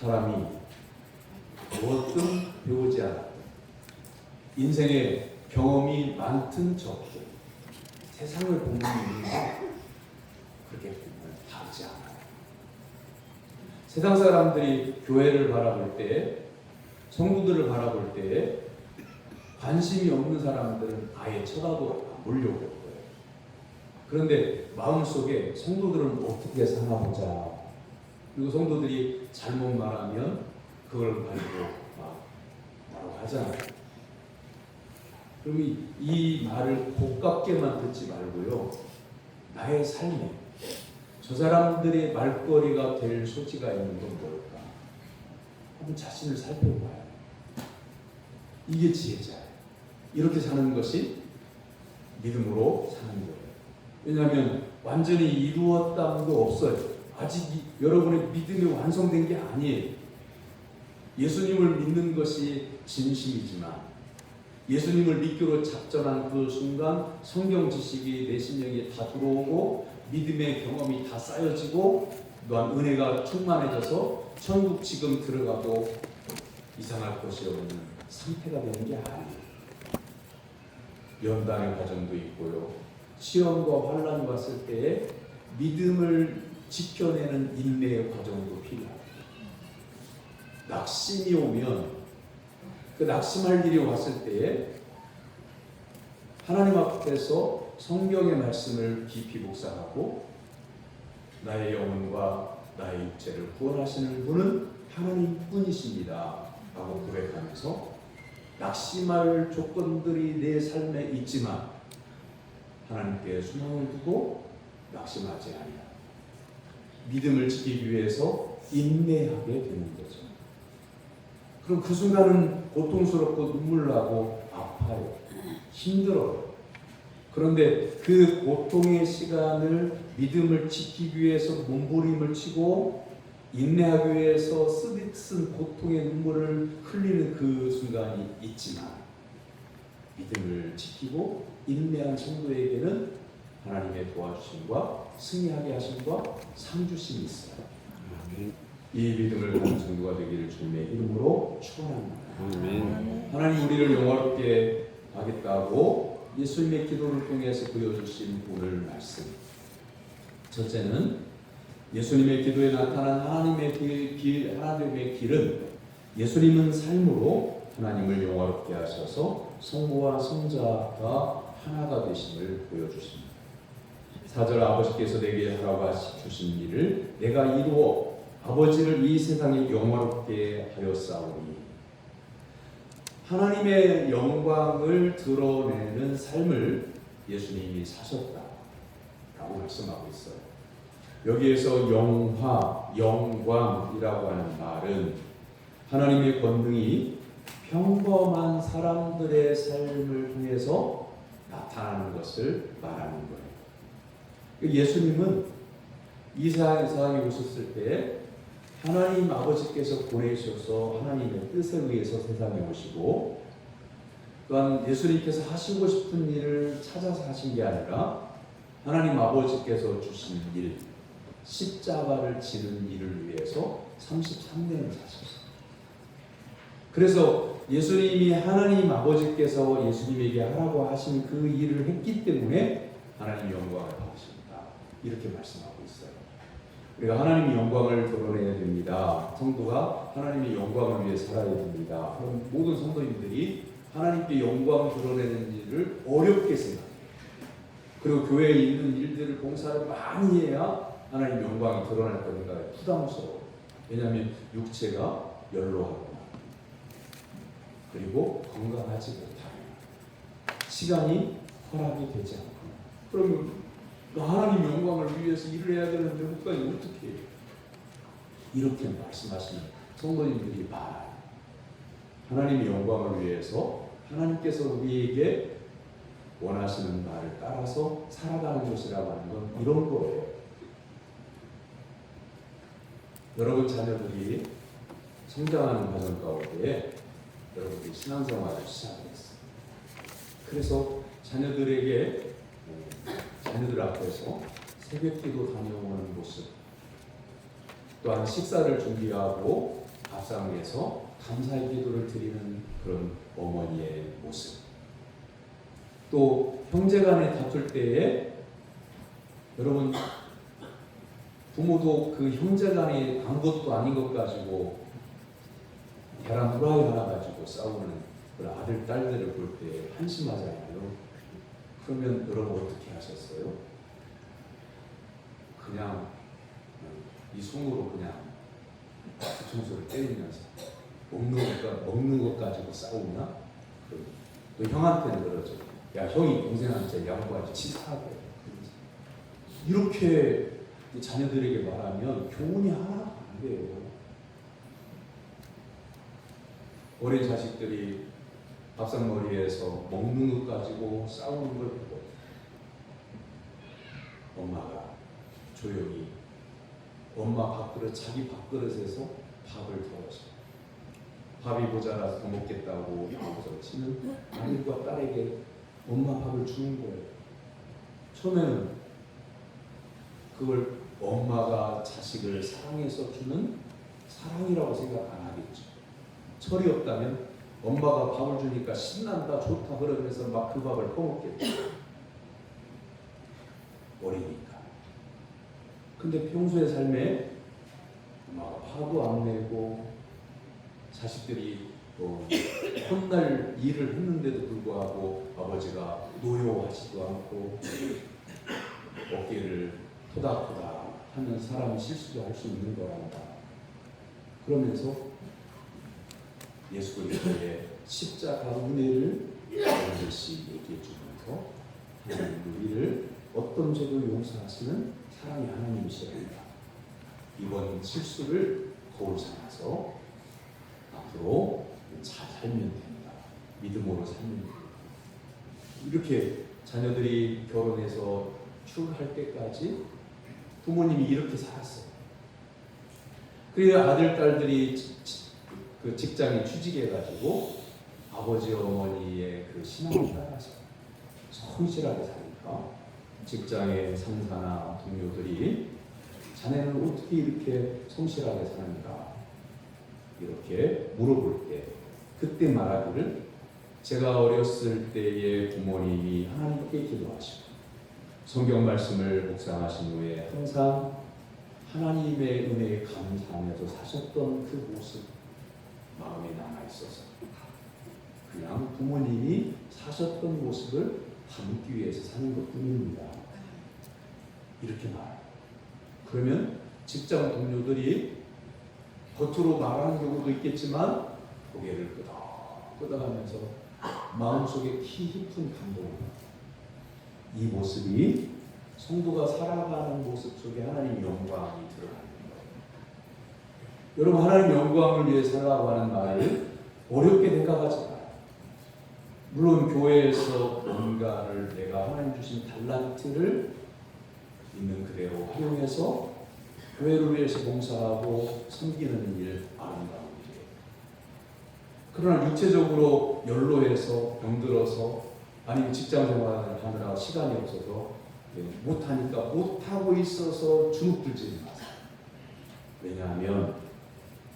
사람이 무엇든 배우지 않았든 인생에 경험이 많든 적든 세상을 보는 눈이 그렇게 보면 다르지 않아요. 세상 사람들이 교회를 바라볼 때, 성도들을 바라볼 때 관심이 없는 사람들은 아예 쳐다도 안 보려고 할 거예요. 그런데 마음속에 성도들은 어떻게 사나보자. 그리고 성도들이 잘못 말하면 그걸 가지고 막 뭐라고 하잖아요. 그럼 이 말을 고깝게만 듣지 말고요. 나의 삶에 저 사람들의 말거리가 될 소지가 있는 건 뭘까? 한번 자신을 살펴봐요. 이게 지혜자예요. 이렇게 사는 것이 믿음으로 사는 거예요. 왜냐하면 완전히 이루었다도 없어요. 아직 여러분의 믿음이 완성된 게 아니에요. 예수님을 믿는 것이 진심이지만 예수님을 믿기로 작정한 그 순간 성경 지식이 내 심령에 다 들어오고 믿음의 경험이 다 쌓여지고 또한 은혜가 충만해져서 천국 지금 들어가도 이상할 것이 없는 상태가 되는 게 아니에요. 연단의 과정도 있고요. 시험과 환란이 왔을 때에 믿음을 지켜내는 인내의 과정도 필요합니다. 낙심이 오면 그 낙심할 일이 왔을 때에 하나님 앞에서 성경의 말씀을 깊이 묵상하고 나의 영혼과 나의 육체를 구원하시는 분은 하나님뿐이십니다 라고 고백하면서 낙심할 조건들이 내 삶에 있지만 하나님께 소망을 두고 낙심하지 아니하라. 믿음을 지키기 위해서 인내하게 되는 거죠. 그럼 그 순간은 고통스럽고 눈물 나고 아파요. 힘들어요. 그런데 그 고통의 시간을 믿음을 지키기 위해서 몸부림을 치고 인내하기 위해서 쓴 고통의 눈물을 흘리는 그 순간이 있지만 믿음을 지키고 인내한 성도에게는 하나님의 도와주심과 승리하게 하심과 상주심이 있어요. 이 믿음을 가진 성도가 되기를 주님의 이름으로 축원합니다. 하나님 우리를 영화롭게 하겠다고 예수님의 기도를 통해서 보여주신 오늘 말씀. 첫째는 예수님의 기도에 나타난 하나님의 길은 예수님은 삶으로 하나님을 영화롭게 하셔서 성부와 성자가 하나가 되심을 보여주십니다. 4절 아버지께서 내게 하라고 주신 일을 내가 이루어 아버지를 이 세상에 영화롭게 하였사오니 하나님의 영광을 드러내는 삶을 예수님이 사셨다라고 말씀하고 있어요. 여기에서 영화, 영광이라고 하는 말은 하나님의 권능이 평범한 사람들의 삶을 통해서 나타나는 것을 말하는 거예요. 예수님은 이 세상에 오셨을 때 하나님 아버지께서 보내셔서 하나님의 뜻에 의해서 세상에 오시고 또한 예수님께서 하시고 싶은 일을 찾아서 하신 게 아니라 하나님 아버지께서 주신 일, 십자가를 지는 일을 위해서 33년을 사셨어요. 그래서 예수님이 하나님 아버지께서 예수님에게 하라고 하신 그 일을 했기 때문에 하나님 영광을 받으십니다. 이렇게 말씀하고 있어요. 우리가 하나님의 영광을 드러내야 됩니다. 성도가 하나님의 영광을 위해 살아야 됩니다. 그럼 모든 성도님들이 하나님께 영광을 드러내는 일을 어렵게 생각해요. 그리고 교회에 있는 일들을 봉사를 많이 해야 하나님 영광이 드러날 거니까 부담스러워요. 왜냐하면 육체가 연로하구나. 그리고 건강하지 못하구나. 시간이 허락이 되지 않구나. 그러면 하나님 영광을 위해서 일을 해야 되는데 그까지 어떻게 해요? 이렇게 말씀하시는 성도님들이 많아요. 하나님의 영광을 위해서 하나님께서 우리에게 원하시는 말을 따라서 살아가는 것이라고 하는 건 이런 거예요. 여러분 자녀들이 성장하는 과정 가운데 여러분들이 신앙생활을 시작했어요. 그래서 자녀들 앞에서 새벽기도 다녀오는 모습, 또한 식사를 준비하고 밥상에서 감사의 기도를 드리는 그런 어머니의 모습, 또 형제간에 다툴 때에 여러분 부모도 그 형제간에 아무것도 아닌 것 가지고 계란 후라이 하나 가지고 싸우는 그런 아들 딸들을 볼 때 한심하잖아요. 그러면 여러분 어떻게 하셨어요? 그냥 이 손으로 그냥 청소를 때리면서 먹는 것 가지고 싸우나? 또 형한테는 그러죠. 야, 형이 동생한테 양보하지 치사하게. 이렇게 자녀들에게 말하면 교훈이 하나도 안 돼요. 어린 자식들이 밥상머리에서 먹는 것 가지고 싸우는 걸 보고 엄마가 조용히 엄마 밥그릇, 자기 밥그릇에서 밥을 덜어서 밥이 모자라서 더 먹겠다고 나와서 치는 아들과 딸에게 엄마 밥을 주는 거예요. 처음에는 그걸 엄마가 자식을 사랑해서 주는 사랑이라고 생각 안 하겠죠. 철이 없다면 엄마가 밥을 주니까 신난다, 좋다 그러면서 막 그 밥을 퍼먹겠죠. 어리니까. 근데 평소의 삶에 엄마가 화도 안 내고 자식들이 혼날 일을 했는데도 불구하고 아버지가 노여워하지도 않고 어깨를 토닥토닥 하면 사람이 실수도 할 수 있는 거란다. 그러면서 예수 그리스도의 십자가 은혜를 여러분씩 얘기해 주면서 하나님 우리를 어떤 죄도 용서하시는 사랑의 하나님이시랍니다. 이번 실수를 거울 삼아서 앞으로 잘 살면 된다. 믿음으로 살면 된다. 이렇게 자녀들이 결혼해서 출할 때까지 부모님이 이렇게 살았어요. 그래야 아들, 딸들이 그 직장에 취직해가지고 아버지, 어머니의 그 신앙을 따라서 성실하게 사니까 직장의 상사나 동료들이 자네는 어떻게 이렇게 성실하게 사는가 이렇게 물어볼 때 그때 말하기를 제가 어렸을 때의 부모님이 하나님께 기도하시고 성경 말씀을 묵상하신 후에 항상 하나님의 은혜에 감사하면서 사셨던 그 모습 마음에 남아있어서 그냥 부모님이 사셨던 모습을 담기 위해서 사는 것뿐입니다. 이렇게 말해요. 그러면 직장 동료들이 겉으로 말하는 경우도 있겠지만 고개를 끄덕끄덕하면서 마음속에 깊은 감동입니다. 이 모습이 성도가 살아가는 모습 속에 하나님의 영광이 드러나는 거예요. 여러분 하나님의 영광을 위해 살아가는 말을 어렵게 생각하지 마요. 물론 교회에서 뭔가를 내가 하나님 주신 달란트를 있는 그대로 활용해서 교회를 위해서 봉사하고 섬기는 일 아름다운 일이에요. 그러나 육체적으로 연로해서 병들어서 아니면 직장생활을 하느라 시간이 없어서 못하니까 못하고 있어서 주눅들지 마세요. 왜냐하면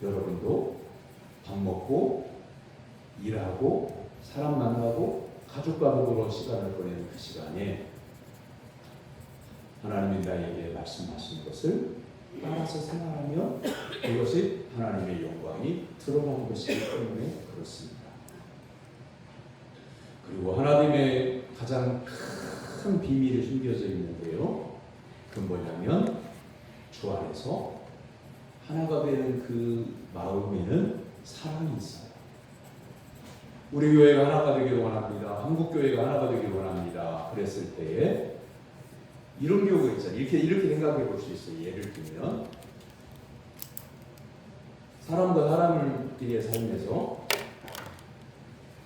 여러분도 밥 먹고 일하고 사람 만나고 가족과 더불어 시간을 보내는 그 시간에 하나님이 나에게 말씀하신 것을 따라서 생활하면 그것이 하나님의 영광이 드러나는 것이기 때문에 그렇습니다. 그리고 하나님의 가장 큰 비밀이 숨겨져 있는데요. 그건 뭐냐면 주 안에서 하나가 되는 그 마음에는 사랑이 있어요. 우리 교회가 하나가 되기를 원합니다. 한국 교회가 하나가 되기를 원합니다. 그랬을 때에 이런 경우가 있잖아요. 이렇게 생각해 볼 수 있어요. 예를 들면 사람과 사람들의 삶에서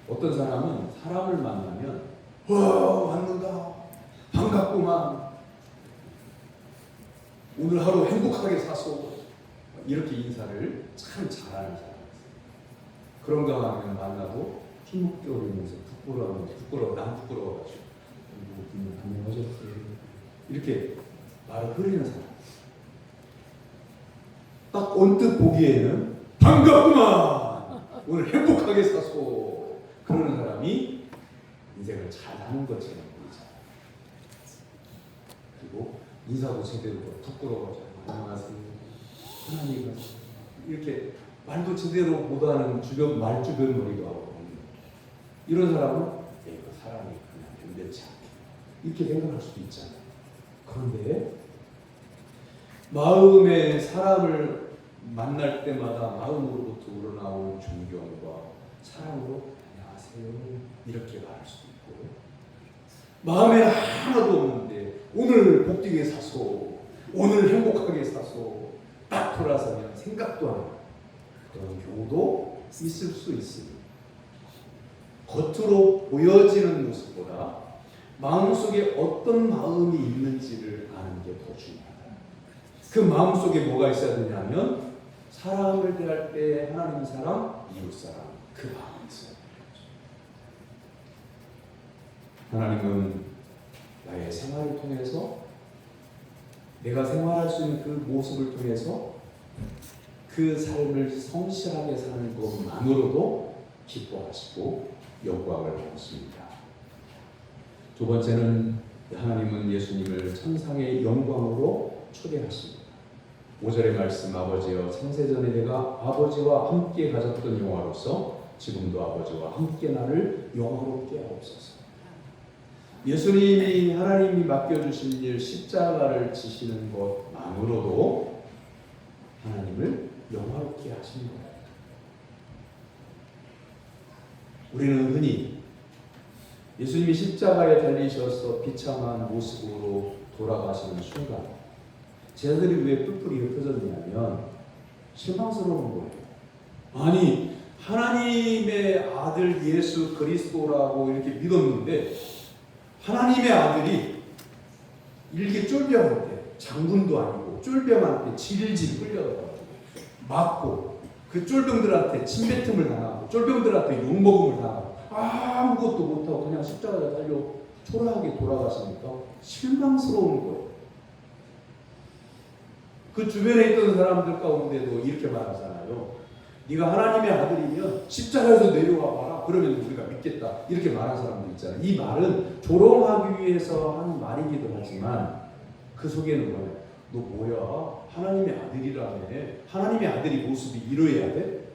어떤 사람은 사람을 만나면 왔는가 반갑구만 오늘 하루 행복하게 사소 이렇게 인사를 참 잘하는 사람 있어요. 그런가 하면 만나도 힘겨울이면서 남 부끄러워가지고 안녕하셨어요 이렇게 말을 흐리는 사람. 딱 언뜻 보기에는 반갑구만 오늘 행복하게 사소 그러는 사람이 인생을 잘 사는 것처럼 보이잖아요. 그리고 인사도 제대로 부끄러워가지고 안녕하세요 하나님 이렇게 말도 제대로 못하는 말주변 놀이도 하고 이런 사람은 그 사람이 그냥 변변치 않게 이렇게 생각할 수도 있잖아요. 그런데 마음에 사람을 만날 때마다 마음으로부터 우러나오는 존경과 사랑으로 안녕하세요 이렇게 말할 수도 있고 마음에 하나도 없는데 오늘 복되게 사소 오늘 행복하게 사소 딱 돌아서면 생각도 안 해요. 그런 경우도 있을 수 있습니다. 겉으로 보여지는 모습보다 마음속에 어떤 마음이 있는지를 아는 게 더 중요하다. 그 마음속에 뭐가 있어야 되냐면 사람을 대할 때 하나님 사랑, 이웃 사랑 그 마음이 있어야 돼요. 하나님은 나의 생활을 통해서 내가 생활할 수 있는 그 모습을 통해서 그 삶을 성실하게 사는 것만으로도 기뻐하시고 영광을 받으십니다. 두 번째는 하나님은 예수님을 천상의 영광으로 초대하십니다. 5절의 말씀 아버지여 창세전에 내가 아버지와 함께 가졌던 영화로서 지금도 아버지와 함께 나를 영화롭게 하옵소서. 예수님이 하나님이 맡겨주신 일 십자가를 지시는 것만으로도 하나님을 영화롭게 하신 거예요. 우리는 흔히 예수님이 십자가에 달리셔서 비참한 모습으로 돌아가시는 순간 제자들이 왜 뿔뿔이 흩어졌냐면 실망스러운 거예요. 아니 하나님의 아들 예수 그리스도라고 이렇게 믿었는데 하나님의 아들이 이렇게 쫄병할 때 장군도 아니고 쫄병한테 질질 끌려가지고 맞고 그 쫄병들한테 침뱉음을 당하고 쫄병들한테 욕먹음을 당하고 아무것도 못하고 그냥 십자가에 달려 초라하게 돌아가시니까 실망스러운 거예요. 그 주변에 있던 사람들 가운데도 이렇게 말하잖아요. 네가 하나님의 아들이면 십자가에서 내려와 봐라. 그러면 우리가 믿겠다. 이렇게 말하는 사람도 있잖아요. 이 말은 조롱하기 위해서 한 말이기도 하지만 그 속에는 뭐냐? 너 뭐야? 하나님의 아들이라며. 하나님의 아들이 모습이 이러해야 돼?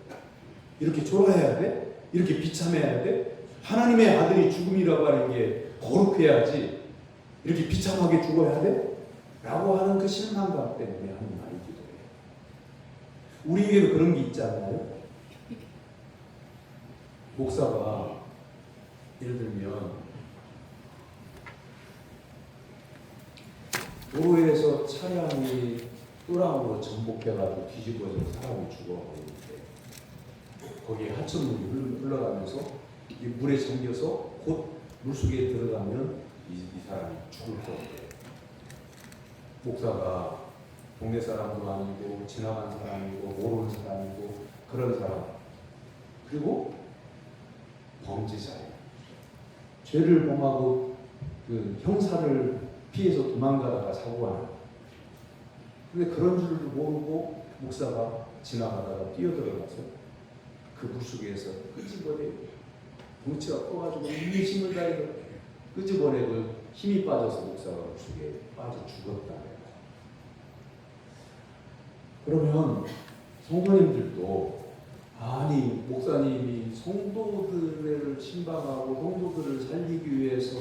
이렇게 초라해야 돼? 이렇게 비참해야 돼? 하나님의 아들이 죽음이라고 하는 게 거룩해야지 이렇게 비참하게 죽어야 돼? 라고 하는 그 실망감 때문에 하는 말이기도 해요. 우리에게도 그런 게 있잖아요. 목사가 예를 들면 도로에서 차량이 또랑으로 전복해가지고 뒤집어져 사람이 죽어버리는데 거기에 하천물이 흘러가면서 이 물에 잠겨서 곧 물속에 들어가면 이 사람이 죽을 거예요. 목사가 동네 사람도 아니고 지나간 사람이고 모르는 사람이고 그런 사람 그리고 범죄자예요. 죄를 범하고 그 형사를 피해서 도망가다가 사고가 나요. 근데 그런 줄도 모르고 목사가 지나가다가 뛰어들어가서 그 물속에서 끄집어내고 덩치가 커가지고 힘을 다해서 끄집어내고 힘이 빠져서 목사가 물속에 빠져 죽었다. 그러면 성도님들도 아니 목사님이 성도들을 신방하고 성도들을 살리기 위해서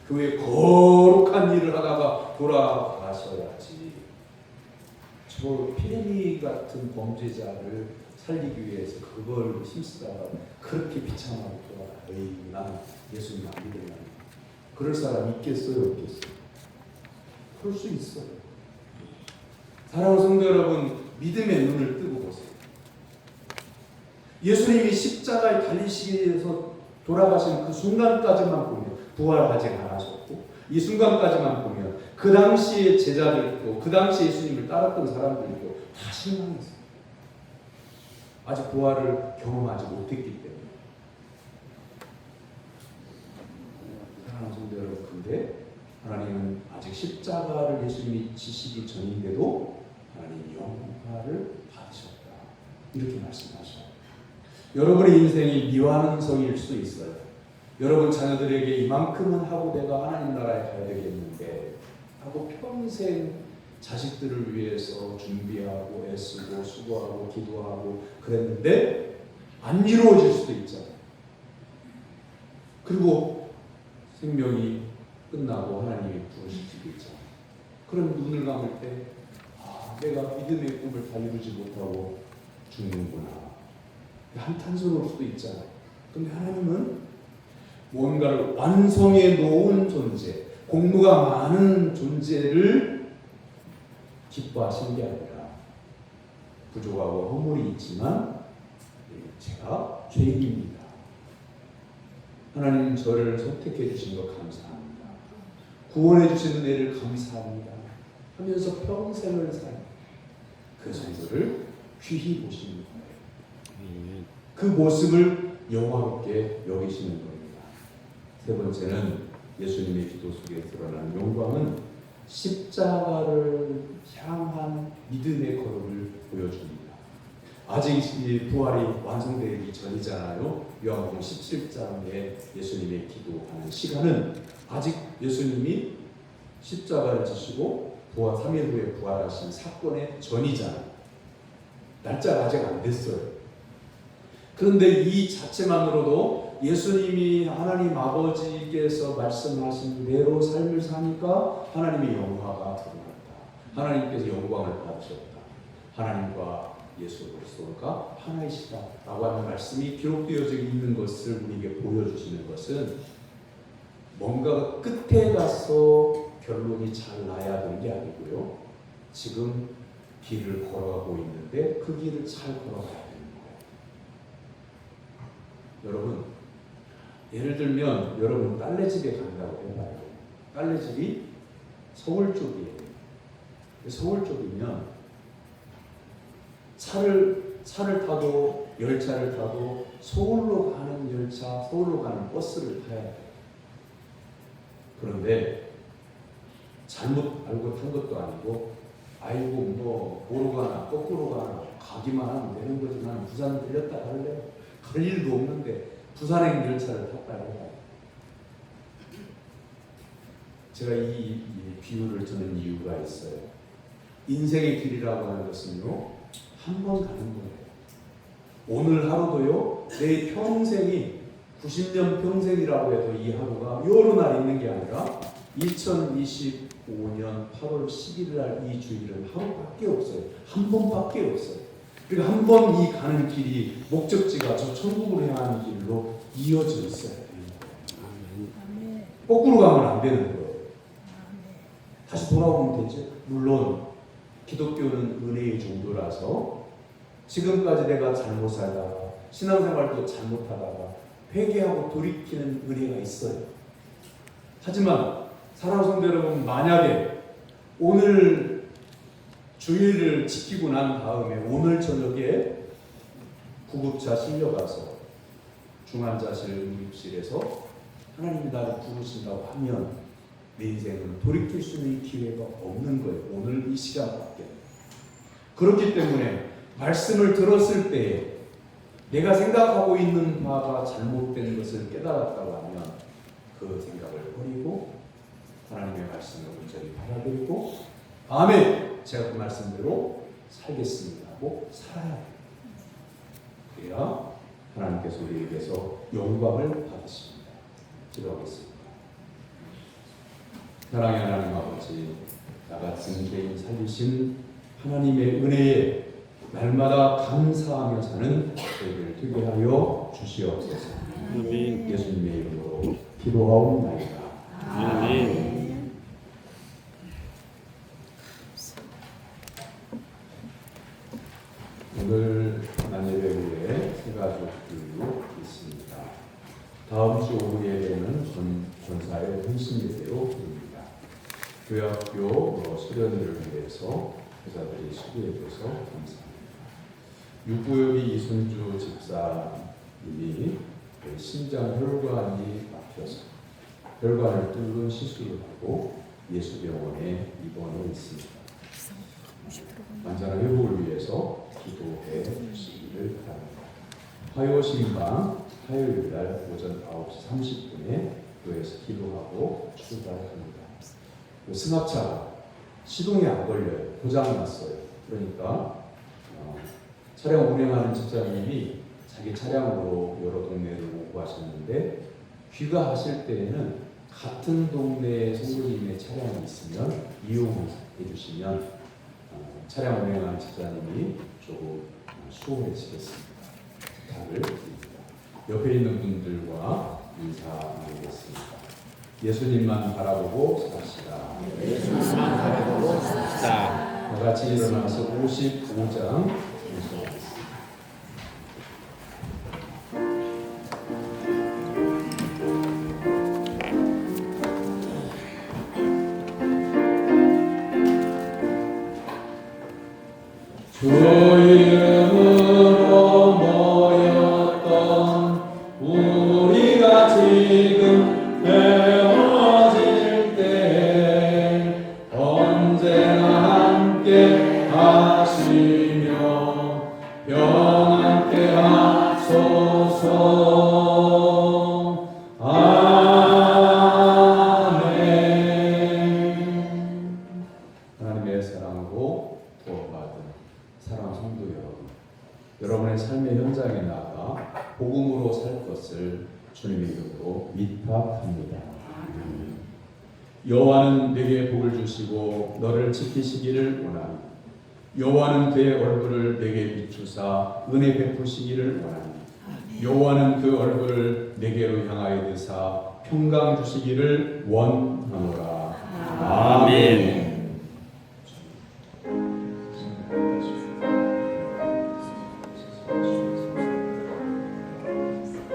교회 거룩한 일을 하다가 돌아가셔야지 저 피레미 같은 범죄자를 살리기 위해서 그걸 힘쓰다가 그렇게 비참하게 돌아가. 에이 난 예수님 안 믿으면 그럴 사람 있겠어요? 없겠어요? 그럴 수 있어요. 사랑하는 성도 여러분 믿음의 눈을 뜨고 보세요. 예수님이 십자가에 달리시기 위해서 돌아가신 그 순간까지만 보면 부활하지 않으셨고 이 순간까지만 보면 그 당시의 제자들도 그 당시 예수님을 따랐던 사람들도 다 실망했어요. 아직 부활을 경험하지 못했기 때문에. 사랑하는 성도 여러분, 근데 하나님은 아직 십자가를 예수님이 지시기 전인데도 하나님 영화를 받으셨다, 이렇게 말씀하셔요. 여러분의 인생이 미완성일 수 있어요. 여러분 자녀들에게 이만큼은 하고 내가 하나님 나라에 가야 되겠는데 하고 평생 자식들을 위해서 준비하고 애쓰고 수고하고 기도하고 그랬는데 안 이루어질 수도 있잖아요. 그리고 생명이 끝나고 하나님이 부르실 수도 있잖아요. 그럼 눈을 감을 때 내가 믿음의 꿈을 다 이루지 못하고 죽는구나, 한탄스러울 수도 있잖아요. 근데 하나님은 뭔가를 완성해 놓은 존재, 공부가 많은 존재를 기뻐하시는 게 아니라 부족하고 허물이 있지만 제가 죄인입니다, 하나님 저를 선택해 주신 것 감사합니다, 구원해 주신 은혜를 감사합니다 하면서 평생을 산 그 성도를 귀히 보시는 거예요. 그 모습을 영화롭게 여기시는 겁니다. 세 번째는 예수님의 기도 속에 드러나는 영광은 십자가를 향한 믿음의 걸음을 보여줍니다. 아직 이 부활이 완성되기 전이잖아요. 요한복음 17장에 예수님의 기도하는 시간은 아직 예수님이 십자가를 지시고 부활 3일 후에 부활하신 사건의 전이잖아요. 날짜가 아직 안 됐어요. 그런데 이 자체만으로도 예수님이 하나님 아버지께서 말씀하신 대로 삶을 사니까 하나님의 영화가 드러났다, 하나님께서 영광을 받으셨다, 하나님과 예수 그리스도가 하나이시다 라고 하는 말씀이 기록되어져 있는 것을 우리에게 보여주시는 것은 뭔가 끝에 가서 결론이 잘 나야 되는 게 아니고요, 지금 길을 걸어가고 있는데 그 길을 잘 걸어가야 되는 거예요. 여러분, 예를 들면 여러분 딸네 집에 간다고 해봐요. 딸네 집이 서울 쪽이에요. 서울 쪽이면 차를 타도 열차를 타도 서울로 가는 열차, 서울로 가는 버스를 타야 돼요. 그런데 잘못 알고 탄 것도 아니고 아이고 뭐 보러 가나 거꾸로 가나 가기만 하면 되는 거지, 나는 부산 들렸다 갈래? 갈 일도 없는데 부산행 열차를 탔다 해요. 제가 이 비유를 드는 이유가 있어요. 인생의 길이라고 하는 것은요, 한 번 가는 거예요. 오늘 하루도요, 내 평생이 90년 평생이라고 해도 이 하루가 여러 날 있는 게 아니라 2025년 8월 11일 날 이 주일은 하루밖에 없어요. 한 번밖에 없어요. 그러니까 한 번 이 가는 길이 목적지가 저 천국으로 향하는 길로 이어져 있어야 되는 거예요. 거꾸로 가면 안 되는 거예요. 다시 돌아오면 되죠. 물론 기독교는 은혜의 정도라서 지금까지 내가 잘못 살다가 신앙생활도 잘못하다가 회개하고 돌이키는 은혜가 있어요. 하지만 사랑하는 성도 여러분, 만약에 오늘 주일을 지키고 난 다음에 오늘 저녁에 구급차 실려가서 중환자실 응급실에서 하나님이 나를 부르신다고 하면 내 인생은 돌이킬 수 있는 기회가 없는 거예요. 오늘 이 시간밖에. 그렇기 때문에 말씀을 들었을 때에 내가 생각하고 있는 바가 잘못된 것을 깨달았다고 하면 그 생각을 버리고 하나님의 말씀을 온전히 받아들이고 아멘, 제가 그 말씀대로 살겠습니다 하고 살아야 돼요. 그래야 하나님께서 우리에게서 영광을 받으십니다. 기도하겠습니다. 사랑의 하나님 아버지, 나 같은 개인 살리신 하나님의 은혜에 날마다 감사하며 사는 저희를 되게 하여 주시옵소서. 아멘. 예수님의 이름으로 기도하옵나이다. 아멘. 오늘 난예배 후에 세 가족들로 있습니다. 다음 주 오후 예배는 전사의 헌신 예배로 드립니다. 교회학교 수련회를 위해서 회사들이 수고해 줘서 감사합니다. 육부역이 이순주 집사님이 심장 혈관이 막혀서 혈관을 뚫는 시술을 하고 예수병원에 입원해 있습니다. 완전한 회복을 위해서 기도해 주시기를 바랍니다. 화요신방 화요일날 오전 9시 30분에 교회에서 기도하고 출발합니다. 승합차가 시동이 안 걸려요. 고장났어요. 그러니까 차량 운행하는 집사님이 자기 차량으로 여러 동네를 오고 하셨는데 귀가하실 때에는 같은 동네에 성도님의 차량이 있으면 이용해 주시면 차량 운행하는 집사님이 조금 수월해지겠습니다. 부탁을 드립니다. 옆에 있는 분들과 인사 나누겠습니다. 예수님만 바라보고 삽시다. 예수님만 바라보고 삽시다. 다 같이 일어나서 55장 주 이름으로 모였던 우리가 지금 배워질 때 언제나 함께 하시며 평안케 하소서. 아멘. 하나님의 사랑으로 구원받은 사랑하는 성도 여러분, 여러분의 삶의 현장에 나가 복음으로 살 것을 주님의 이름으로 위탁합니다. 여호와는 내게 복을 주시고 너를 지키시기를 원하니 여호와는 그의 얼굴을 내게 비추사 은혜 베푸시기를 원하니 여호와는 그 얼굴을 내게로 향하여 드사 평강 주시기를 원하노라. 아멘.